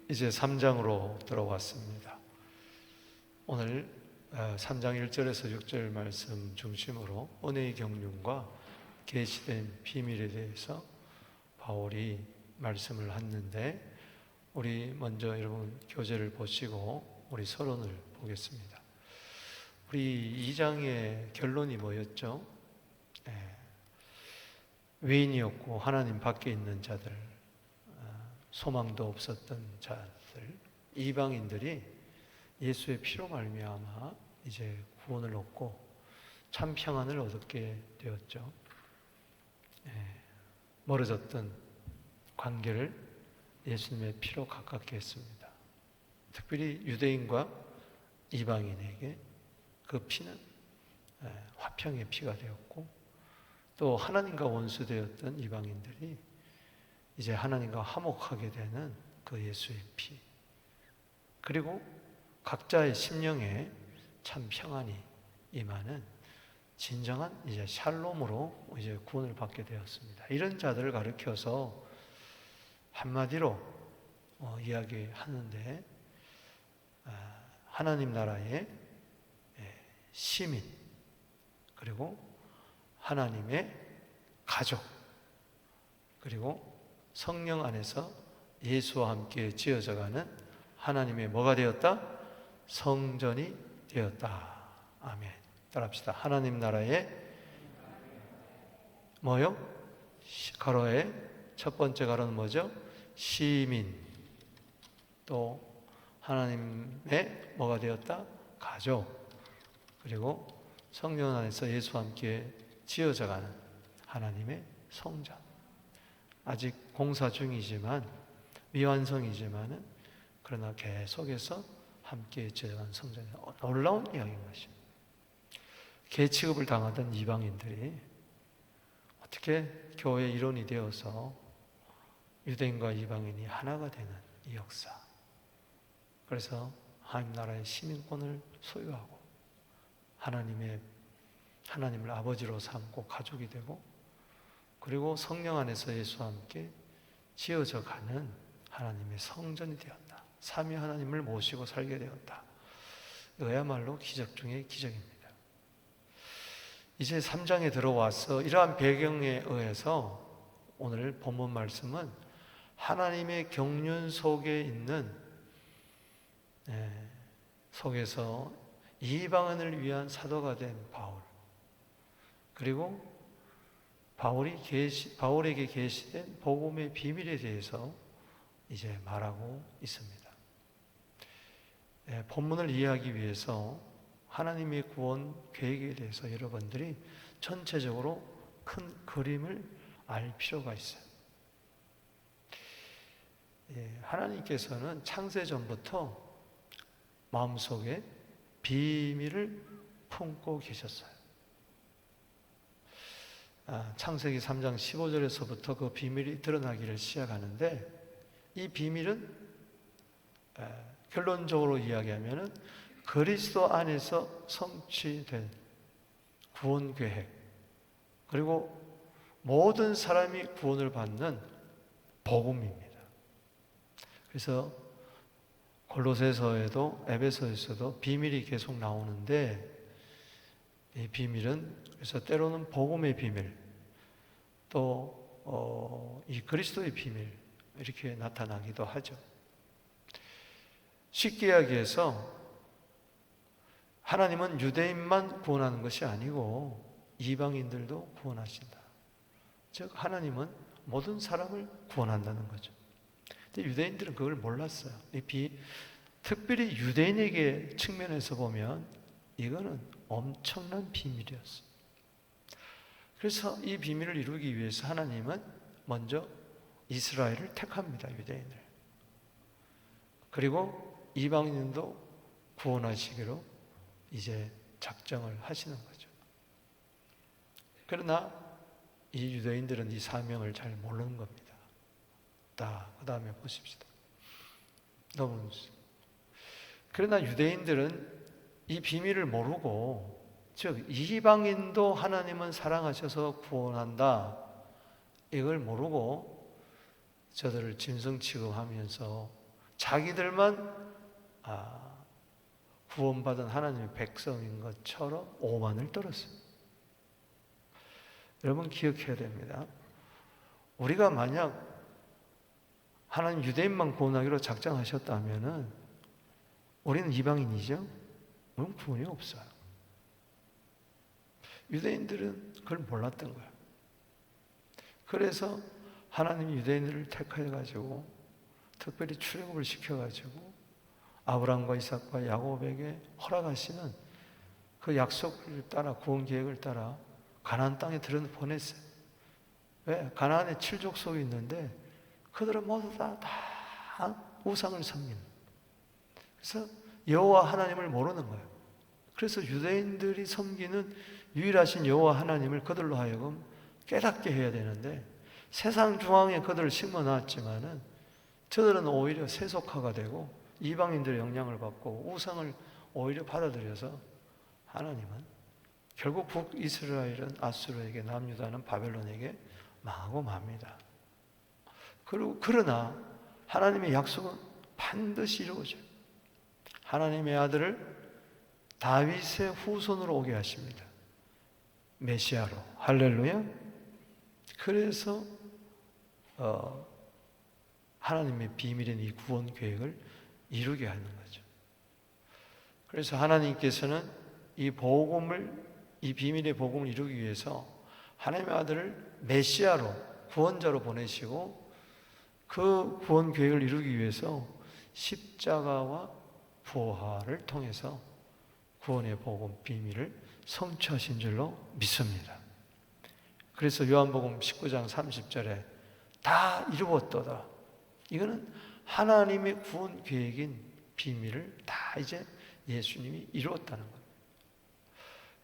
이제 3장으로 들어왔습니다. 오늘 3장 1절에서 6절 말씀 중심으로 은혜의 경륜과 계시된 비밀에 대해서 바울이 말씀을 하는데, 우리 먼저 여러분 교재를 보시고 우리 서론을 보겠습니다. 우리 2장의 결론이 뭐였죠? 외인이었고 하나님 밖에 있는 자들, 소망도 없었던 자들, 이방인들이 예수의 피로 말미암아 이제 구원을 얻고 참 평안을 얻게 되었죠. 멀어졌던 관계를 예수님의 피로 가깝게 했습니다. 특별히 유대인과 이방인에게 그 피는 화평의 피가 되었고, 또 하나님과 원수되었던 이방인들이 이제 하나님과 화목하게 되는 그 예수의 피, 그리고 각자의 심령에 참 평안이 임하는 진정한 이제 샬롬으로 이제 구원을 받게 되었습니다. 이런 자들을 가리켜서 한마디로 이야기하는데, 하나님 나라의 시민, 그리고 하나님의 가족, 그리고 성령 안에서 예수와 함께 지어져가는 하나님의 뭐가 되었다? 성전이 되었다. 아멘. 따라합시다. 하나님 나라의 뭐요? 가로의 첫 번째 가로는 뭐죠? 시민. 또 하나님의 뭐가 되었다? 가족. 그리고 성령 안에서 예수와 함께 지어져가는 하나님의 성전. 아직 공사 중이지만, 미완성이지만은 그러나 계속해서 함께 지어져가는 성전이 놀라운 이야기인 것입니다. 계취급을 당하던 이방인들이 어떻게 교회의 일원이 되어서 유대인과 이방인이 하나가 되는 이 역사. 그래서 하나님 나라의 시민권을 소유하고 하나님을 아버지로 삼고 가족이 되고, 그리고 성령 안에서 예수와 함께 지어져 가는 하나님의 성전이 되었다. 삼위 하나님을 모시고 살게 되었다. 이거야말로 기적 중의 기적입니다. 이제 3장에 들어와서 이러한 배경에 의해서 오늘 본문 말씀은 하나님의 경륜 속에 있는 속에서 이방인을 위한 사도가 된 바울, 그리고 바울에게 계시된 복음의 비밀에 대해서 이제 말하고 있습니다. 본문을 이해하기 위해서 하나님의 구원 계획에 대해서 여러분들이 전체적으로 큰 그림을 알 필요가 있어요. 하나님께서는 창세 전부터 마음속에 비밀을 품고 계셨어요. 창세기 3장 15절에서부터 그 비밀이 드러나기를 시작하는데, 이 비밀은 결론적으로 이야기하면 그리스도 안에서 성취된 구원 계획, 그리고 모든 사람이 구원을 받는 복음입니다. 그래서 골로새서에도 에베소에서도 비밀이 계속 나오는데, 이 비밀은 그래서 때로는 복음의 비밀, 또 이 그리스도의 비밀, 이렇게 나타나기도 하죠. 쉽게 이야기해서 하나님은 유대인만 구원하는 것이 아니고 이방인들도 구원하신다. 즉 하나님은 모든 사람을 구원한다는 거죠. 근데 유대인들은 그걸 몰랐어요. 특별히 유대인에게 측면에서 보면 이거는 엄청난 비밀이었어요. 그래서 이 비밀을 이루기 위해서 하나님은 먼저 이스라엘을 택합니다. 유대인을. 그리고 이방인도 구원하시기로 이제 작정을 하시는 거죠. 그러나 이 유대인들은 이 사명을 잘 모르는 겁니다. 그 다음에 보십시다. 그러나 유대인들은 이 비밀을 모르고, 즉 이방인도 하나님은 사랑하셔서 구원한다, 이걸 모르고 저들을 짐승 취급하면서 자기들만 구원받은 하나님의 백성인 것처럼 오만을 떨었어요. 여러분 기억해야 됩니다. 우리가 만약 하나님 유대인만 구원하기로 작정하셨다면 우리는 이방인이죠? 우리는 구원이 없어요. 유대인들은 그걸 몰랐던 거예요. 그래서 하나님이 유대인들을 택해가지고 특별히 출애굽을 시켜가지고 아브라함과 이삭과 야곱에게 허락하시는 그 약속을 따라 구원 계획을 따라 가나안 땅에 들여보냈어요. 왜? 가나안에 7족속이 있는데 그들은 모두 다 우상을 섬기는. 그래서 여호와 하나님을 모르는 거예요. 그래서 유대인들이 섬기는 유일하신 여호와 하나님을 그들로 하여금 깨닫게 해야 되는데 세상 중앙에 그들을 심어놨지만은 저들은 오히려 세속화가 되고 이방인들의 영향을 받고 우상을 오히려 받아들여서 하나님은 결국 북이스라엘은 아수르에게, 남유다는 바벨론에게 망하고 맙니다. 그러나 하나님의 약속은 반드시 이루어져요. 하나님의 아들을 다윗의 후손으로 오게 하십니다. 메시아로. 할렐루야. 그래서 하나님의 비밀인 이 구원 계획을 이루게 하는 거죠. 그래서 하나님께서는 이 비밀의 복음을 이루기 위해서 하나님의 아들을 메시아로, 구원자로 보내시고 그 구원 계획을 이루기 위해서 십자가와 부활을 통해서 구원의 복음 비밀을 성취하신 줄로 믿습니다. 그래서 요한복음 19장 30절에 다 이루었도다. 이거는 하나님의 구원 계획인 비밀을 다 이제 예수님이 이루었다는 거예요.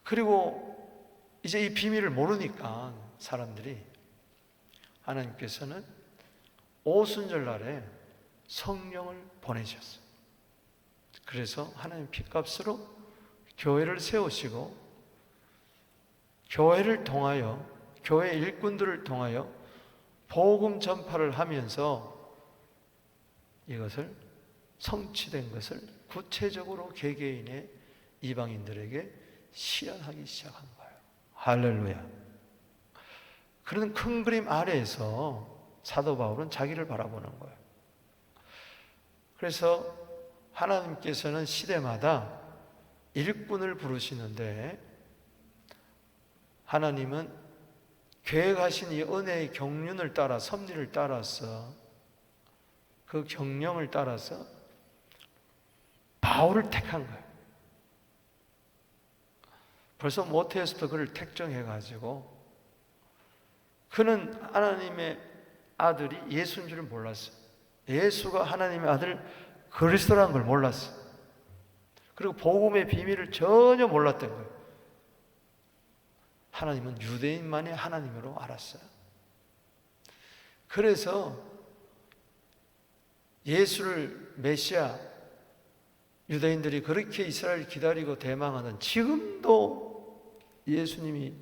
그리고 이제 이 비밀을 모르니까 사람들이 하나님께서는 오순절 날에 성령을 보내셨어요. 그래서 하나님 핏값으로 교회를 세우시고 교회를 통하여 교회 일꾼들을 통하여 복음 전파를 하면서 이것을 성취된 것을 구체적으로 개개인의 이방인들에게 실현하기 시작한 거예요. 할렐루야. 그런 큰 그림 아래에서 사도 바울은 자기를 바라보는 거예요. 그래서 하나님께서는 시대마다 일꾼을 부르시는데 하나님은 계획하신 이 은혜의 경륜을 따라 섭리를 따라서 그 경령을 따라서 바울을 택한 거예요. 벌써 모태에서부터 그를 택정해가지고 그는 하나님의 아들이 예수인 줄을 몰랐어요. 예수가 하나님의 아들 그리스도라는 걸 몰랐어요. 그리고 복음의 비밀을 전혀 몰랐던 거예요. 하나님은 유대인만의 하나님으로 알았어요. 그래서 예수를 메시아, 유대인들이 그렇게 이스라엘을 기다리고 대망하는 지금도 예수님이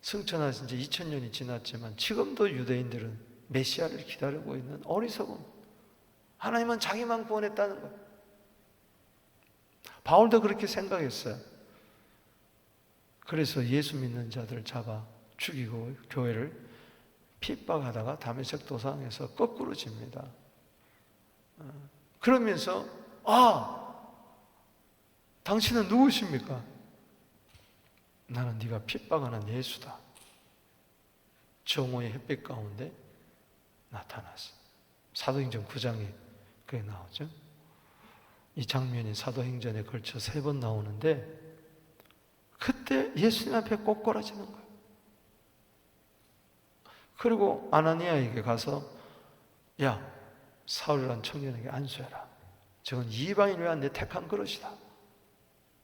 승천하신 지 2000년이 지났지만 지금도 유대인들은 메시아를 기다리고 있는 어리석음. 하나님은 자기만 구원했다는 거예요. 바울도 그렇게 생각했어요. 그래서 예수 믿는 자들을 잡아 죽이고 교회를 핍박하다가 다메섹 도상에서 거꾸로 집니다. 그러면서 당신은 누구십니까? 나는 네가 핍박하는 예수다. 정오의 햇빛 가운데 나타났어. 사도행전 9장에 그게 나오죠. 이 장면이 사도행전에 걸쳐 3번 나오는데 그때 예수님 앞에 꼬꾸라지는 거예요. 그리고 아나니아에게 가서 야, 사울이라는 청년에게 안수해라. 저건 이방인을 위한 내 택한 그릇이다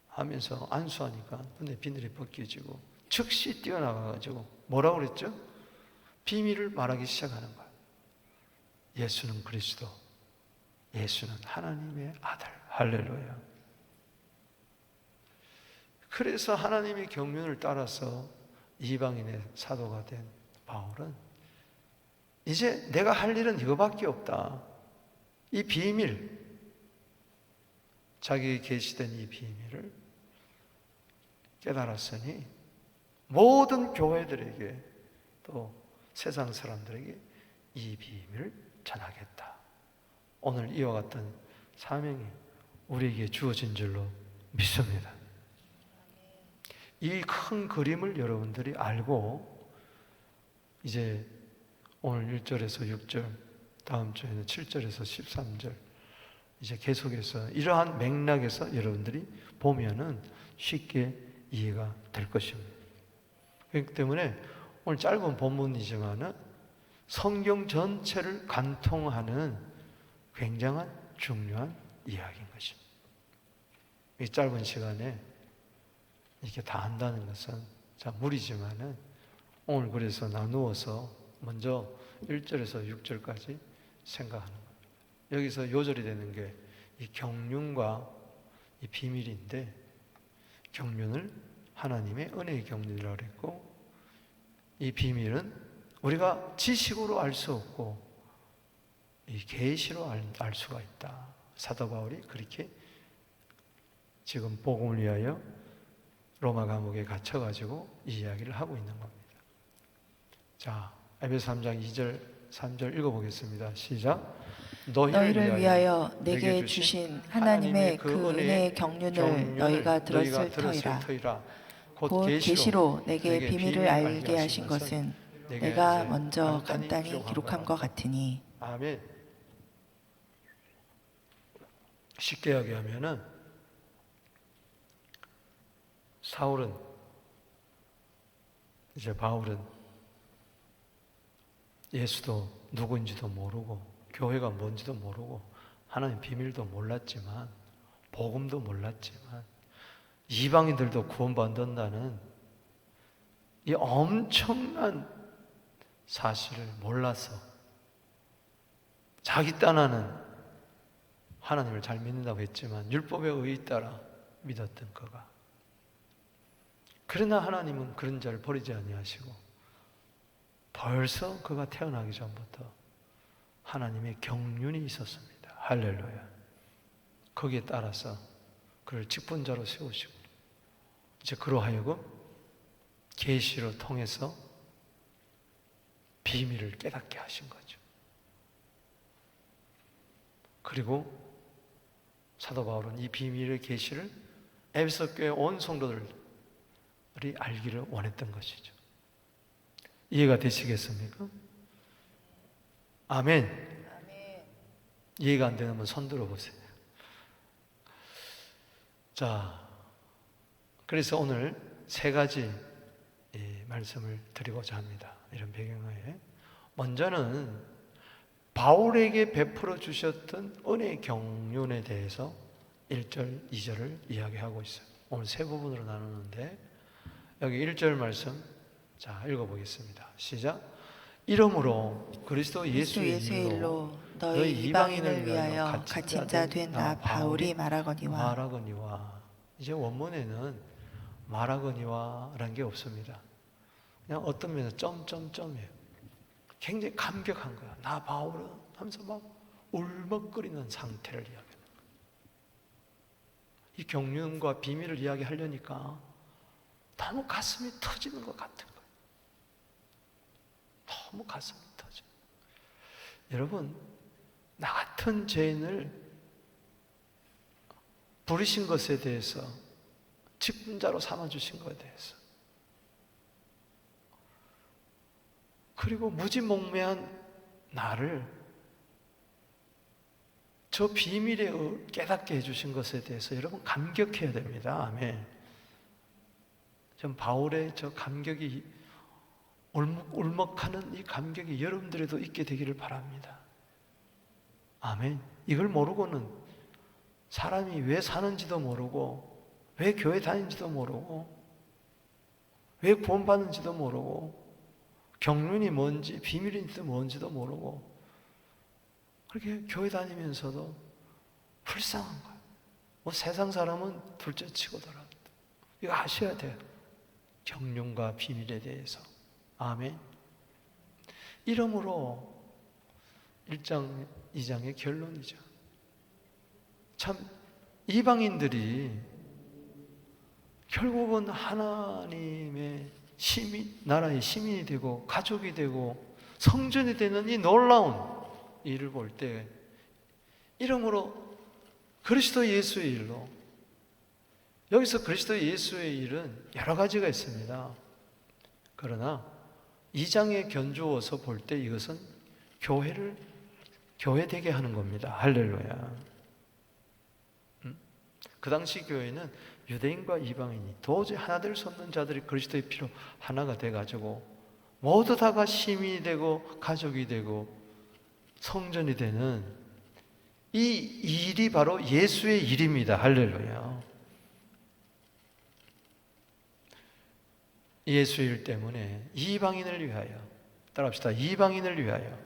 하면서 안수하니까 눈에 비늘이 벗겨지고 즉시 뛰어나가가지고 뭐라고 그랬죠? 비밀을 말하기 시작하는 거예요. 예수는 그리스도, 예수는 하나님의 아들. 할렐루야. 그래서 하나님의 경륜을 따라서 이방인의 사도가 된 바울은 이제 내가 할 일은 이거밖에 없다. 이 비밀, 자기에게 계시된 이 비밀을 깨달았으니 모든 교회들에게 또 세상 사람들에게 이 비밀을 전하겠다. 오늘 이와 같은 사명이 우리에게 주어진 줄로 믿습니다. 이 큰 그림을 여러분들이 알고 이제 오늘 1절에서 6절, 다음 주에는 7절에서 13절 이제 계속해서 이러한 맥락에서 여러분들이 보면은 쉽게 이해가 될 것입니다. 그렇기 때문에 오늘 짧은 본문이지만은 성경 전체를 관통하는 굉장한 중요한 이야기인 것입니다. 이 짧은 시간에 이렇게 다 한다는 것은 참 무리지만은 오늘 그래서 나누어서 먼저 1절에서 6절까지 생각하는 거예요. 여기서 요절이 되는 게 이 경륜과 이 비밀인데, 경륜을 하나님의 은혜의 경륜이라고 그랬고, 이 비밀은 우리가 지식으로 알 수 없고 이 계시로 알 수가 있다. 사도 바울이 그렇게 지금 복음을 위하여 로마 감옥에 갇혀가지고 이 이야기를 하고 있는 겁니다. 자, 에베소 3장 2절 3절 읽어보겠습니다. 시작. 너희를 위하여 내게 주신 하나님의 그 은혜의 경륜을 너희가 들었을 터이라. 곧 계시로 내게 비밀을 알게 하신 것은 내가 먼저 간단히 기록한 것 같으니. 아멘. 쉽게 이야기하면은 사울은, 이제 바울은 예수도 누구인지도 모르고 교회가 뭔지도 모르고 하나님 비밀도 몰랐지만, 복음도 몰랐지만, 이방인들도 구원받는다는 이 엄청난 사실을 몰라서 자기 딴하는 하나님을 잘 믿는다고 했지만 율법의 의에 따라 믿었던 그가, 그러나 하나님은 그런 자를 버리지 아니하시고 벌써 그가 태어나기 전부터 하나님의 경륜이 있었습니다. 할렐루야. 거기에 따라서 그를 직분자로 세우시고 이제 그로 하여금 계시를 통해서 비밀을 깨닫게 하신 거죠. 그리고 사도 바울은 이 비밀의 계시를 에베소 교회 온 성도들이 알기를 원했던 것이죠. 이해가 되시겠습니까? 아멘. 이해가 안 되면 손 들어보세요. 자, 그래서 오늘 세 가지 말씀을 드리고자 합니다. 이런 배경하에 먼저는 바울에게 베풀어 주셨던 은혜의 경륜에 대해서 1절, 2절을 이야기하고 있어요. 오늘 세 부분으로 나누는데 여기 1절 말씀, 자, 읽어보겠습니다. 시작. 이러므로 그리스도 예수의 일로 너희 이방인을 위하여 갇힌 자 된 나 바울이 말하거니와. 이제 원문에는 말하거니와라는 게 없습니다. 그냥 어떤 면에서 점점점이에요. 굉장히 감격한 거야. 나 바울은 하면서 막 울먹거리는 상태를 이야기하는 거야. 이 경륜과 비밀을 이야기하려니까 너무 가슴이 터지는 것 같은 거예요. 너무 가슴이 터져. 여러분, 나 같은 죄인을 부르신 것에 대해서, 직분자로 삼아주신 것에 대해서, 그리고 무지몽매한 나를 저 비밀에 깨닫게 해주신 것에 대해서 여러분 감격해야 됩니다. 아멘. 전 바울의 저 감격이 울먹하는 이 감격이 여러분들에도 있게 되기를 바랍니다. 아멘. 이걸 모르고는 사람이 왜 사는지도 모르고, 왜 교회 다니는지도 모르고, 왜 구원받는지도 모르고, 경륜이 뭔지, 비밀인지도 뭔지도 모르고, 그렇게 교회 다니면서도 불쌍한 거예요. 뭐 세상 사람은 둘째 치고더라도 이거 아셔야 돼요. 경륜과 비밀에 대해서. 아멘. 이러므로 1장 2장의 결론이죠. 참 이방인들이 결국은 하나님의 나라의 시민이 되고 가족이 되고 성전이 되는 이 놀라운 일을 볼 때, 이러므로 그리스도 예수의 일로, 여기서 그리스도 예수의 일은 여러 가지가 있습니다. 그러나 2장에 견주어서 볼 때 이것은 교회 되게 하는 겁니다. 할렐루야. 그 당시 교회는 유대인과 이방인이 도저히 하나 될 수 없는 자들이 그리스도의 피로 하나가 돼가지고 모두 다가 시민이 되고 가족이 되고 성전이 되는 이 일이 바로 예수의 일입니다. 할렐루야. 예수의 일 때문에 이방인을 위하여, 따라합시다. 이방인을 위하여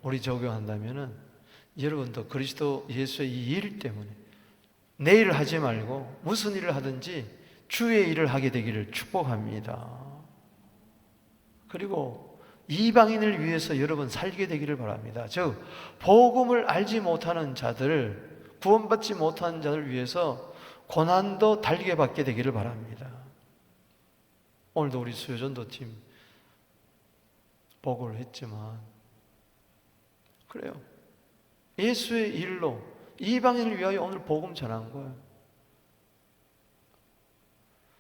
우리 적용한다면은 여러분도 그리스도 예수의 이 일 때문에 내 일을 하지 말고 무슨 일을 하든지 주의 일을 하게 되기를 축복합니다. 그리고 이방인을 위해서 여러분 살게 되기를 바랍니다. 즉 복음을 알지 못하는 자들, 구원받지 못하는 자들 위해서 고난도 달게 받게 되기를 바랍니다. 오늘도 우리 수요전도팀 보고를 했지만 그래요. 예수의 일로 이방인을 위하여 오늘 복음 전한 거예요.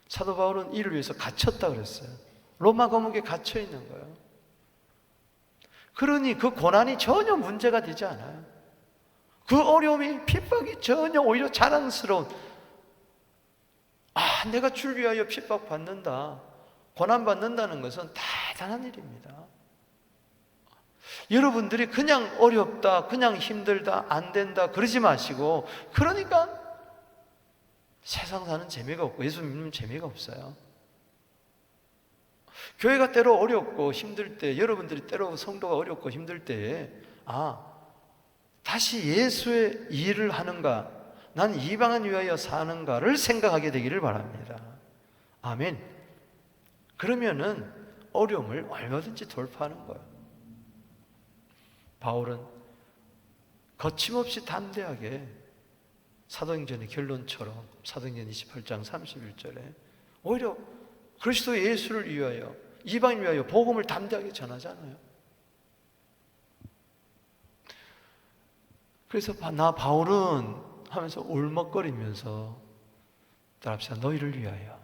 사도 바울은 이를 위해서 갇혔다 그랬어요. 로마 감옥에 갇혀 있는 거예요. 그러니 그 고난이 전혀 문제가 되지 않아요. 그 어려움이, 핍박이 전혀 오히려 자랑스러운, 내가 주를 위하여 핍박받는다, 고난받는다는 것은 대단한 일입니다. 여러분들이 그냥 어렵다, 그냥 힘들다, 안 된다 그러지 마시고, 그러니까 세상 사는 재미가 없고 예수 믿는 재미가 없어요. 교회가 때로 어렵고 힘들 때, 여러분들이 때로 성도가 어렵고 힘들 때에 다시 예수의 일을 하는가, 난 이방인 위하여 사는가를 생각하게 되기를 바랍니다. 아멘. 그러면은 어려움을 얼마든지 돌파하는 거예요. 바울은 거침없이 담대하게 사도행전의 결론처럼 사도행전 28장 31절에 오히려 그리스도 예수를 위하여, 이방인 위하여 복음을 담대하게 전하잖아요. 그래서 나 바울은 하면서 울먹거리면서 따라합시다. 너희를 위하여.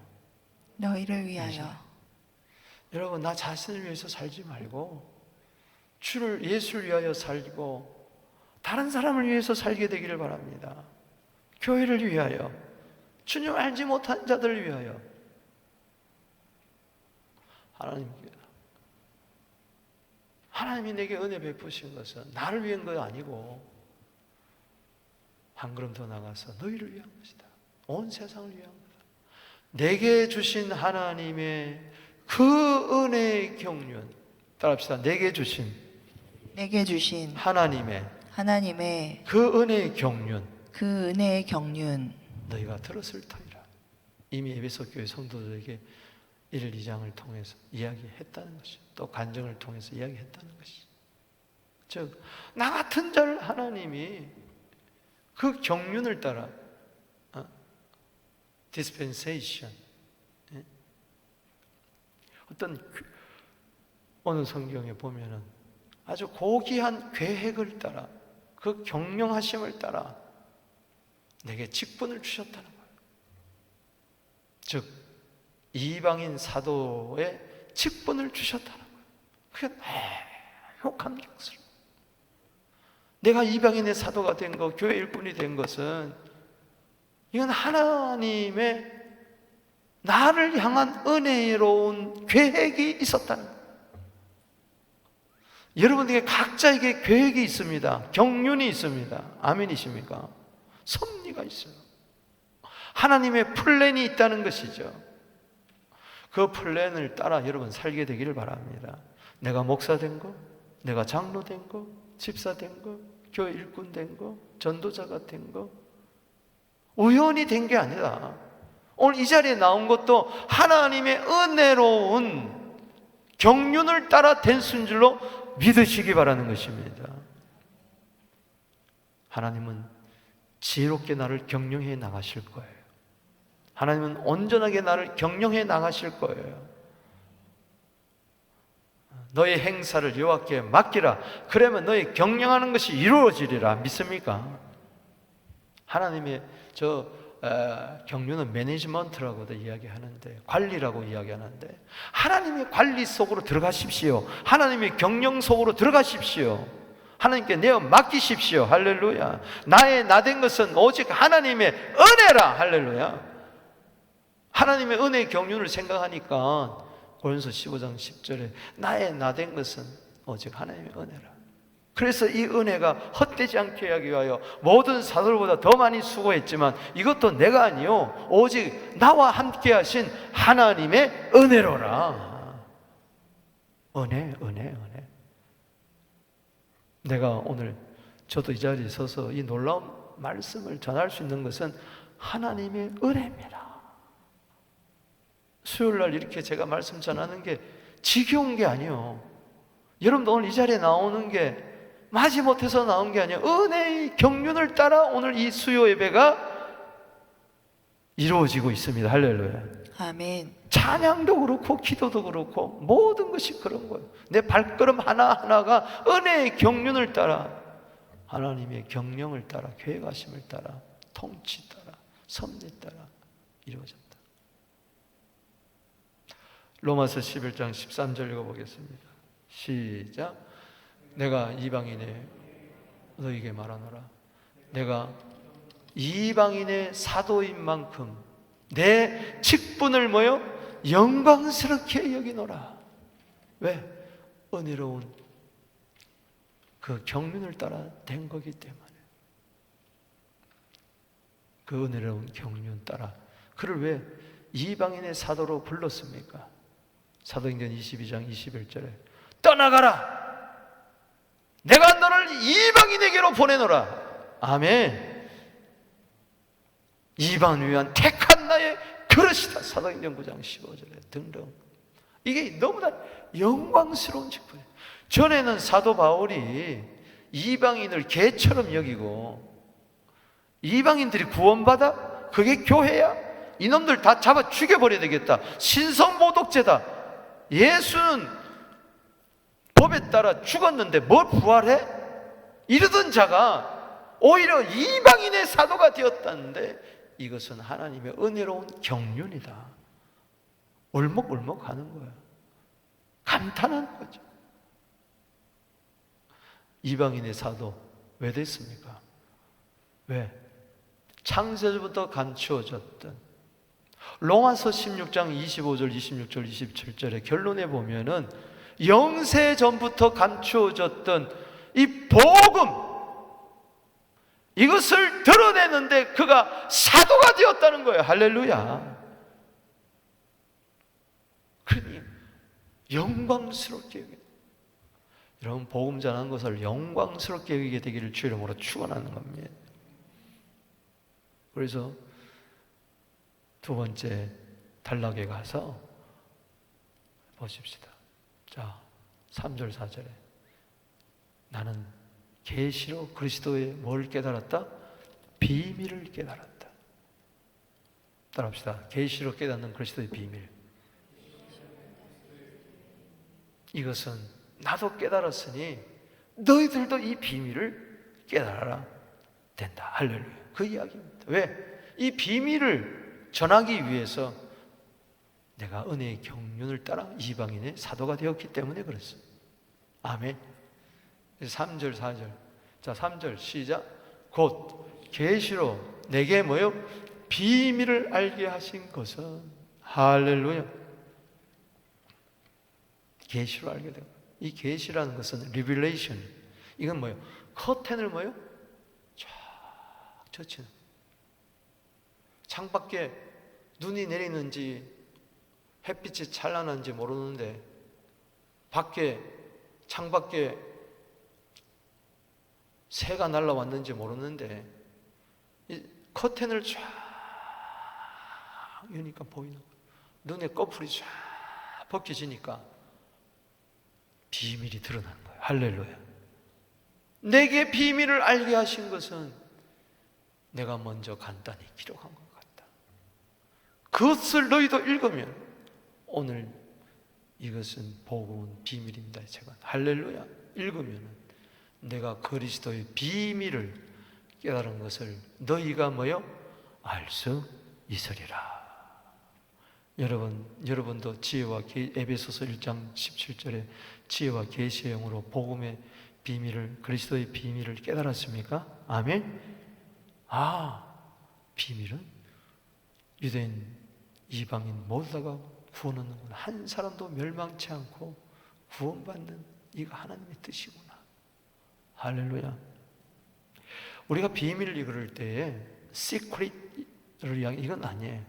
너희를 위하여. 여러분, 나 자신을 위해서 살지 말고 예수를 위하여 살고 다른 사람을 위해서 살게 되기를 바랍니다. 교회를 위하여, 주님 알지 못한 자들을 위하여. 하나님이 내게 은혜 베푸신 것은 나를 위한 거 아니고 한 걸음 더 나가서 너희를 위한 것이다. 온 세상을 위한 거다. 내게 주신 하나님의 그 은혜의 경륜, 따라합시다. 내게 주신 하나님의 그 은혜의 경륜 너희가 들었을 터이라. 이미 에베소 교회 성도들에게 1, 2장을 통해서 이야기했다는 것이죠. 또 간증을 통해서 이야기했다는 것이죠. 즉 나 같은 자를 하나님이 그 경륜을 따라 디스펜세이션, 어떤 어느 성경에 보면은 아주 고귀한 계획을 따라, 그 경영하심을 따라 내게 직분을 주셨다는 거예요. 즉 이방인 사도의 직분을 주셨다는 거예요. 그게 너무 감격스러워요. 내가 이방인의 사도가 된 것, 교회 일꾼이 된 것은 이건 하나님의 나를 향한 은혜로운 계획이 있었다는 거예요. 여러분에게 각자에게 계획이 있습니다. 경륜이 있습니다. 아멘이십니까? 섭리가 있어요. 하나님의 플랜이 있다는 것이죠. 그 플랜을 따라 여러분 살게 되기를 바랍니다. 내가 목사 된 거, 내가 장로 된 거, 집사 된 거, 교회 일꾼 된 거, 전도자가 된 거, 우연히 된 게 아니라 오늘 이 자리에 나온 것도 하나님의 은혜로운 경륜을 따라 된 순 줄로 믿으시기 바라는 것입니다. 하나님은 지혜롭게 나를 경영해 나가실 거예요. 하나님은 온전하게 나를 경영해 나가실 거예요. 너의 행사를 여호와께 맡기라. 그러면 너의 경영하는 것이 이루어지리라. 믿습니까? 하나님의 경륜은 매니지먼트라고도 이야기하는데, 관리라고 이야기하는데, 하나님의 관리 속으로 들어가십시오. 하나님의 경영 속으로 들어가십시오. 하나님께 내어 맡기십시오. 할렐루야. 나의 나된 것은 오직 하나님의 은혜라. 할렐루야. 하나님의 은혜의 경륜을 생각하니까 고린도서 15장 10절에 나의 나된 것은 오직 하나님의 은혜라. 그래서 이 은혜가 헛되지 않게 하기 위하여 모든 사도들보다 더 많이 수고했지만 이것도 내가 아니요 오직 나와 함께 하신 하나님의 은혜로라. 은혜. 내가 오늘 저도 이 자리에 서서 이 놀라운 말씀을 전할 수 있는 것은 하나님의 은혜입니다. 수요일날 이렇게 제가 말씀 전하는 게 지겨운 게 아니에요. 여러분도 오늘 이 자리에 나오는 게 마지못해서 나온 게 아니에요. 은혜의 경륜을 따라 오늘 이 수요 예배가 이루어지고 있습니다. 할렐루야. 아멘. 찬양도 그렇고 기도도 그렇고 모든 것이 그런 거예요. 내 발걸음 하나하나가 은혜의 경륜을 따라 하나님의 경영을 따라 계획하심을 따라 통치 따라 섭리 따라 이루어졌다. 로마서 11장 13절 읽어보겠습니다. 시작. 내가 이방인의 너에게 말하노라. 내가 이방인의 사도인 만큼 내 직분을 뭐요? 영광스럽게 여기노라. 왜? 은혜로운 그 경륜을 따라 된 거기 때문에. 그 은혜로운 경륜 따라 그를 왜 이방인의 사도로 불렀습니까? 사도행전 22장 21절에 떠나가라. 내가 너를 이방인에게로 보내노라. 아멘. 이방을 위한 택한 나의 그릇이다. 사도행전 9장 15절에 등등. 이게 너무나 영광스러운 직분이에요. 전에는 사도 바울이 이방인을 개처럼 여기고 이방인들이 구원받아? 그게 교회야? 이놈들 다 잡아 죽여버려야 되겠다. 신성모독죄다. 예수는 법에 따라 죽었는데 뭘 부활해? 이러던 자가 오히려 이방인의 사도가 되었다는데 이것은 하나님의 은혜로운 경륜이다. 울먹울먹 하는 거야. 감탄하는 거죠. 이방인의 사도 왜 됐습니까? 왜? 창세전부터 감추어졌던 로마서 16장 25절, 26절, 27절의 결론에 보면은 영세 전부터 감추어졌던 이 복음, 이것을 드러내는데 그가 사도가 되었다는 거예요. 할렐루야. 그러니 영광스럽게 여기는, 여러분 복음 전하는 것을 영광스럽게 여기게 되기를 주 이름으로 축원하는 겁니다. 그래서 두 번째 단락에 가서 보십시다. 자, 3절 4절에 나는 계시로 그리스도의 뭘 깨달았다? 비밀을 깨달았다. 따라합시다. 계시로 깨닫는 그리스도의 비밀. 이것은 나도 깨달았으니 너희들도 이 비밀을 깨달아라 된다. 할렐루야. 그 이야기입니다. 왜? 이 비밀을 전하기 위해서 내가 은혜의 경륜을 따라 이방인의 사도가 되었기 때문에 그렇습니다. 아멘. 3절 4절. 자, 3절 시작. 곧 계시로 내게 뭐요? 비밀을 알게 하신 것은, 할렐루야, 계시로 알게 되고, 이 계시라는 것은 리빌레이션. 이건 뭐요? 커튼을 뭐요? 쫙 젖히는. 창밖에 눈이 내리는지 햇빛이 찬란한지 모르는데 밖에, 창밖에 새가 날아왔는지 모르는데 이 커튼을 쫙 여니까 보이는 거예요. 눈에 꺼풀이 쫙 벗겨지니까 비밀이 드러나는 거예요. 할렐루야. 내게 비밀을 알게 하신 것은 내가 먼저 간단히 기록한 것 같다. 그것을 너희도 읽으면 오늘 이것은 복음은 비밀입니다. 제가 할렐루야. 읽으면 내가 그리스도의 비밀을 깨달은 것을 너희가 뭐요? 알 수 있으리라. 여러분도 지혜와 에베소서 1장 17절에 지혜와 계시의 영으로 복음의 비밀을, 그리스도의 비밀을 깨달았습니까? 아멘. 비밀은 유대인, 이방인 모두 다가 구원 얻는구나. 한 사람도 멸망치 않고 구원받는 이거 하나님의 뜻이구나. 할렐루야. 우리가 비밀을 읽을 때에 시크릿을 이야기, 이건 아니에요.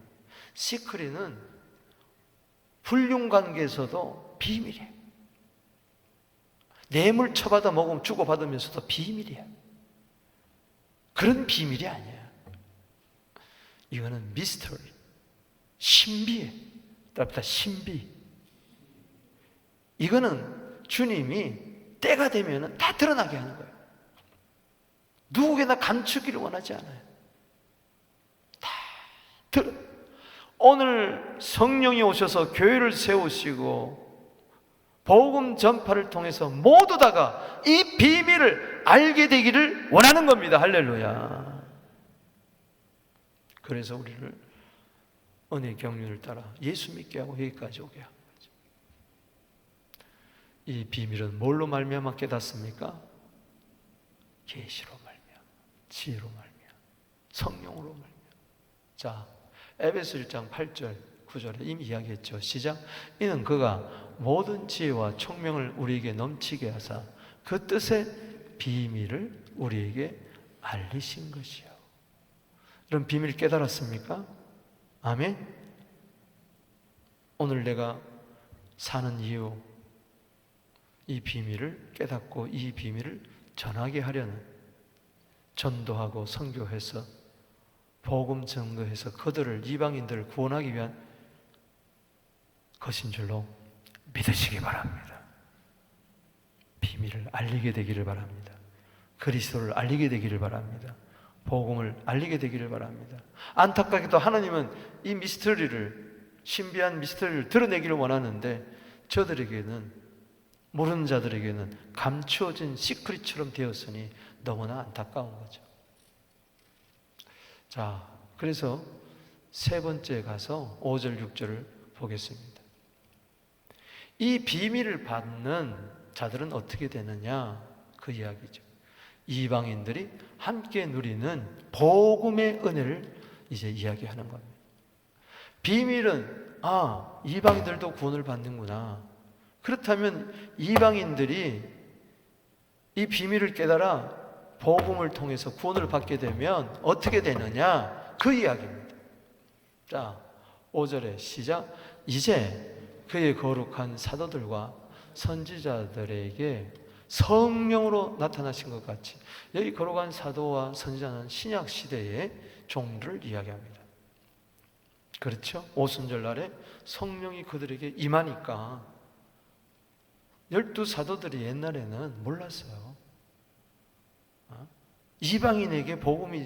시크릿은 불륜관계에서도 비밀이에요. 뇌물 쳐받아 먹으면 주고받으면서도 비밀이에요. 그런 비밀이 아니에요. 이거는 미스터리, 신비예요. 따라붙다 신비. 이거는 주님이 때가 되면 다 드러나게 하는 거예요. 누구에게나 감추기를 원하지 않아요. 다 드러. 오늘 성령이 오셔서 교회를 세우시고 복음 전파를 통해서 모두 다가 이 비밀을 알게 되기를 원하는 겁니다. 할렐루야. 그래서 우리를 은혜 경륜을 따라 예수 믿게 하고 여기까지 오게 하는 거죠. 이 비밀은 뭘로 말미암아 깨닫습니까? 계시로 말미암아, 지혜로 말미암아, 성령으로 말미암아. 자, 에베소 1장 8절 9절에 이미 이야기했죠. 시작. 이는 그가 모든 지혜와 총명을 우리에게 넘치게 하사 그 뜻의 비밀을 우리에게 알리신 것이요. 이런 비밀 깨달았습니까? 아멘. 오늘 내가 사는 이유, 이 비밀을 깨닫고 이 비밀을 전하게 하려는, 전도하고 선교해서 복음 전도해서 그들을, 이방인들을 구원하기 위한 것인 줄로 믿으시기 바랍니다. 비밀을 알리게 되기를 바랍니다. 그리스도를 알리게 되기를 바랍니다. 복음을 알리게 되기를 바랍니다. 안타깝게도 하나님은 이 미스터리를, 신비한 미스터리를 드러내기를 원하는데 저들에게는, 모르는 자들에게는 감추어진 시크릿처럼 되었으니 너무나 안타까운 거죠. 자, 그래서 세 번째 가서 5절 6절을 보겠습니다. 이 비밀을 받는 자들은 어떻게 되느냐, 그 이야기죠. 이방인들이 함께 누리는 복음의 은혜를 이제 이야기하는 겁니다. 비밀은 이방인들도 구원을 받는구나. 그렇다면 이방인들이 이 비밀을 깨달아 복음을 통해서 구원을 받게 되면 어떻게 되느냐, 그 이야기입니다. 자, 5절에 시작. 이제 그의 거룩한 사도들과 선지자들에게 성령으로 나타나신 것 같이, 여기 거룩한 사도와 선지자는 신약 시대의 종들을 이야기합니다. 그렇죠? 오순절 날에 성령이 그들에게 임하니까 12사도들이 옛날에는 몰랐어요. 이방인에게 복음이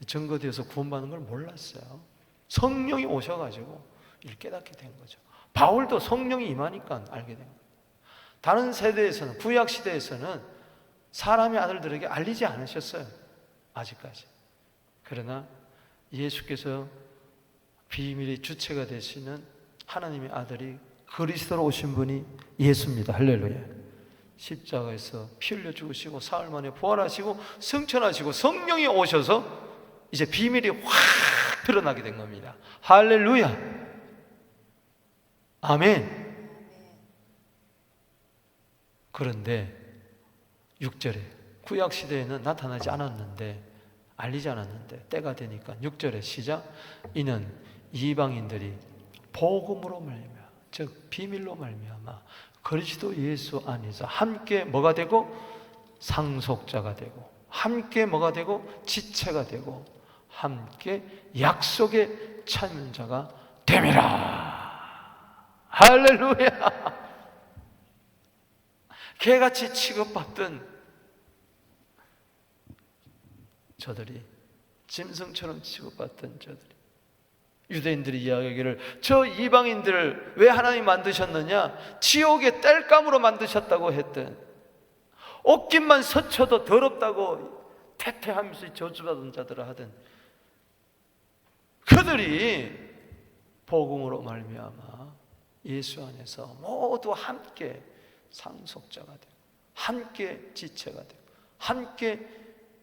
증거되어서 구원받는 걸 몰랐어요. 성령이 오셔가지고 이를 깨닫게 된 거죠. 바울도 성령이 임하니까 알게 된 거예요. 다른 세대에서는, 구약 시대에서는 사람의 아들들에게 알리지 않으셨어요. 아직까지. 그러나 예수께서 비밀의 주체가 되시는 하나님의 아들이, 그리스도로 오신 분이 예수입니다. 할렐루야. 십자가에서 피 흘려 죽으시고 사흘 만에 부활하시고 승천하시고 성령이 오셔서 이제 비밀이 확 드러나게 된 겁니다. 할렐루야. 아멘. 그런데 6절에 구약 시대에는 나타나지 않았는데, 알리지 않았는데 때가 되니까 6절에 시작. 이는 이방인들이 복음으로 말미암아, 즉 비밀로 말미암아 그리스도 예수 안에서 함께 뭐가 되고? 상속자가 되고, 함께 뭐가 되고? 지체가 되고, 함께 약속의 참여자가 됨이라. 할렐루야. 개같이 취급받던 저들이, 짐승처럼 취급받던 저들이, 유대인들이 이야기하기를 저 이방인들을 왜 하나님 만드셨느냐, 지옥의 땔감으로 만드셨다고 했던, 옷깃만 스쳐도 더럽다고 태태하면서 저주받은 자들을 하던 그들이 복음으로 말미암아 예수 안에서 모두 함께 상속자가 되고 함께 지체가 되고 함께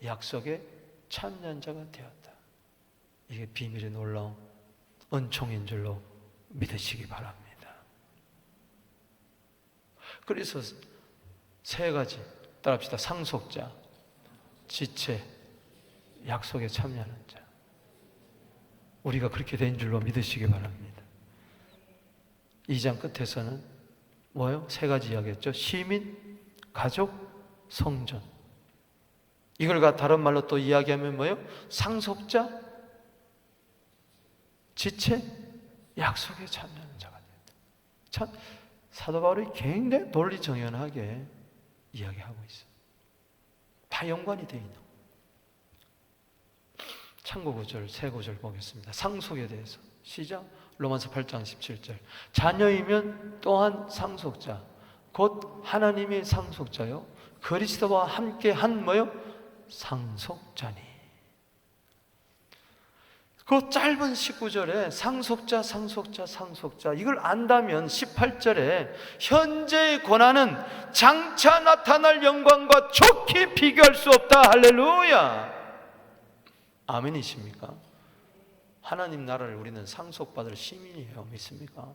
약속의 참여자가 되었다. 이게 비밀의 놀라운 은총인 줄로 믿으시기 바랍니다. 그래서 세 가지 따라합시다. 상속자, 지체, 약속에 참여하는 자. 우리가 그렇게 된 줄로 믿으시기 바랍니다. 2장 끝에서는 뭐요? 세 가지 이야기했죠. 시민, 가족, 성전. 이걸 다른 말로 또 이야기하면 뭐요? 상속자, 지체, 약속에 참여하는 자가 된다. 참 사도 바울이 굉장히 논리정연하게 이야기하고 있어요. 다 연관이 되어 있는. 참고 구절, 세 구절 보겠습니다. 상속에 대해서 시작. 로마서 8장 17절. 자녀이면 또한 상속자, 곧 하나님의 상속자요 그리스도와 함께 한 뭐요? 상속자니. 그 짧은 19절에 상속자, 상속자, 상속자, 이걸 안다면 18절에 현재의 고난은 장차 나타날 영광과 좋게 비교할 수 없다. 할렐루야. 아멘이십니까? 하나님 나라를 우리는 상속받을 시민이에요. 믿습니까?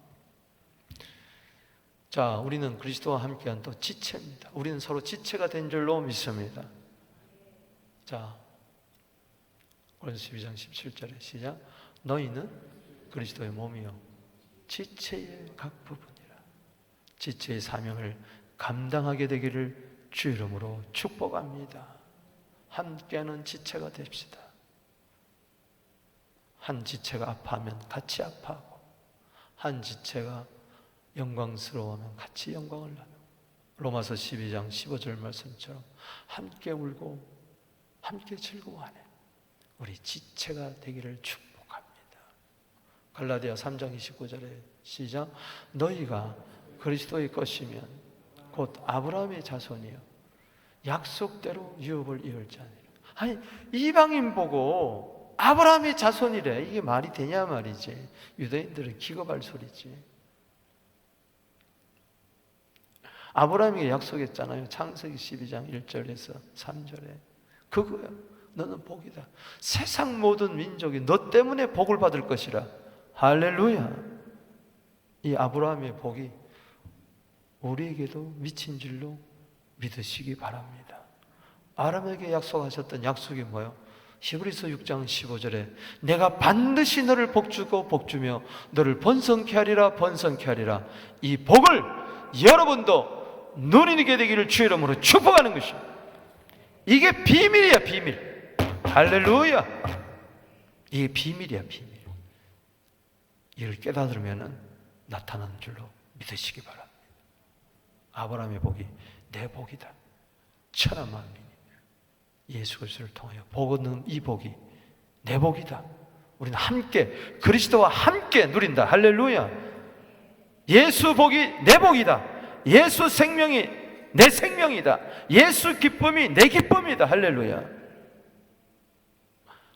자, 우리는 그리스도와 함께한 또 지체입니다. 우리는 서로 지체가 된 줄로 믿습니다. 자, 고린도서 12장 17절에 시작. 너희는 그리스도의 몸이요 지체의 각 부분이라. 지체의 사명을 감당하게 되기를 주 이름으로 축복합니다. 함께하는 지체가 됩시다. 한 지체가 아파하면 같이 아파하고, 한 지체가 영광스러워하면 같이 영광을 나누고, 로마서 12장 15절 말씀처럼 함께 울고 함께 즐거워하네. 우리 지체가 되기를 축복합니다. 갈라디아 3장 29절에 시작. 너희가 그리스도의 것이면 곧 아브라함의 자손이요 약속대로 유업을 이을 자니라. 아니, 이방인 보고 아브라함의 자손이래. 이게 말이 되냐 말이지. 유대인들은 기겁할 소리지. 아브라함에게 약속했잖아요. 창세기 12장 1절에서 3절에. 그거야. 너는 복이다. 세상 모든 민족이 너 때문에 복을 받을 것이라. 할렐루야. 이 아브라함의 복이 우리에게도 미친 줄로 믿으시기 바랍니다. 아브라함에게 약속하셨던 약속이 뭐예요? 히브리서 6장 15절에 내가 반드시 너를 복주고 복주며 너를 번성케 하리라 번성케 하리라. 이 복을 여러분도 누리게 되기를 주 이름으로 축복하는 것입니다. 이게 비밀이야, 비밀. 할렐루야. 이게 비밀이야, 비밀. 이걸 깨달으면 나타나는 줄로 믿으시기 바랍니다. 아브라함의 복이 내 복이다. 천하만민이 예수 그리스도를 통하여 복 얻는 이 복이 내 복이다. 우리는 함께 그리스도와 함께 누린다. 할렐루야. 예수 복이 내 복이다. 예수 생명이 내 생명이다. 예수 기쁨이 내 기쁨이다. 할렐루야.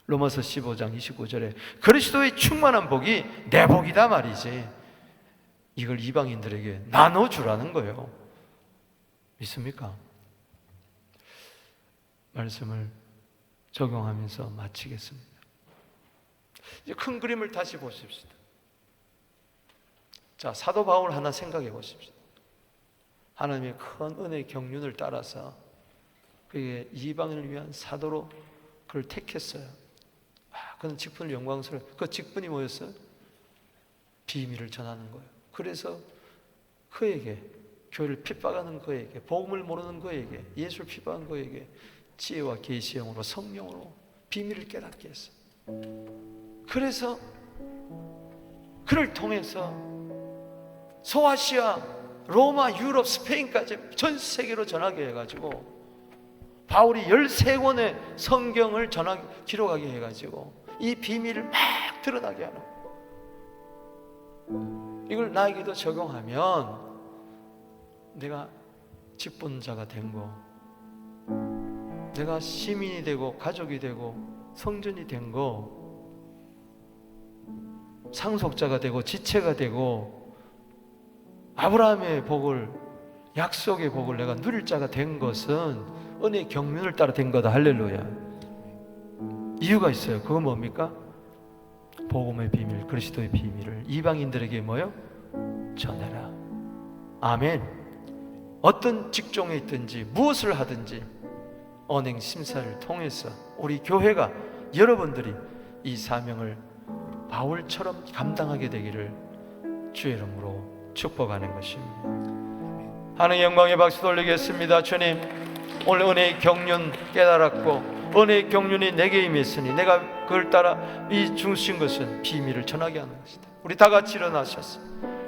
로마서 15장 29절에 그리스도의 충만한 복이 내 복이다 말이지. 이걸 이방인들에게 나눠주라는 거예요. 믿습니까? 말씀을 적용하면서 마치겠습니다. 이제 큰 그림을 다시 보십시다. 자, 사도 바울 하나 생각해 보십시다. 하나님의 큰 은혜의 경륜을 따라서 그의 이방인을 위한 사도로 그를 택했어요. 그는 직분을 영광스러워. 그 직분이 뭐였어요? 비밀을 전하는 거예요. 그래서 그에게, 교회를 핍박하는 그에게, 복음을 모르는 그에게, 예수를 핍박하는 그에게 지혜와 계시형으로 성령으로 비밀을 깨닫게 했어요. 그래서 그를 통해서 소아시아, 로마, 유럽, 스페인까지 전 세계로 전하게 해가지고 바울이 13권의 성경을 기록하게 해가지고 이 비밀을 막 드러나게 하는 거예요. 이걸 나에게도 적용하면 내가 직분자가 된 거, 내가 시민이 되고 가족이 되고 성전이 된 거, 상속자가 되고 지체가 되고 아브라함의 복을, 약속의 복을 내가 누릴 자가 된 것은 은혜의 경륜을 따라 된 거다. 할렐루야. 이유가 있어요. 그건 뭡니까? 복음의 비밀, 그리스도의 비밀을 이방인들에게 뭐요? 전해라. 아멘. 어떤 직종에 있든지 무엇을 하든지 언행 심사를 통해서 우리 교회가, 여러분들이 이 사명을 바울처럼 감당하게 되기를 주의 이름으로 축복하는 것입니다. 하나님의 영광의 박수 돌리겠습니다. 주님, 오늘 은혜의 경륜 깨달았고 은혜의 경륜이 내게 임했으니 내가 그걸 따라 이 주신 것은 비밀을 전하게 하는 것이다. 우리 다 같이 일어나셨습니다.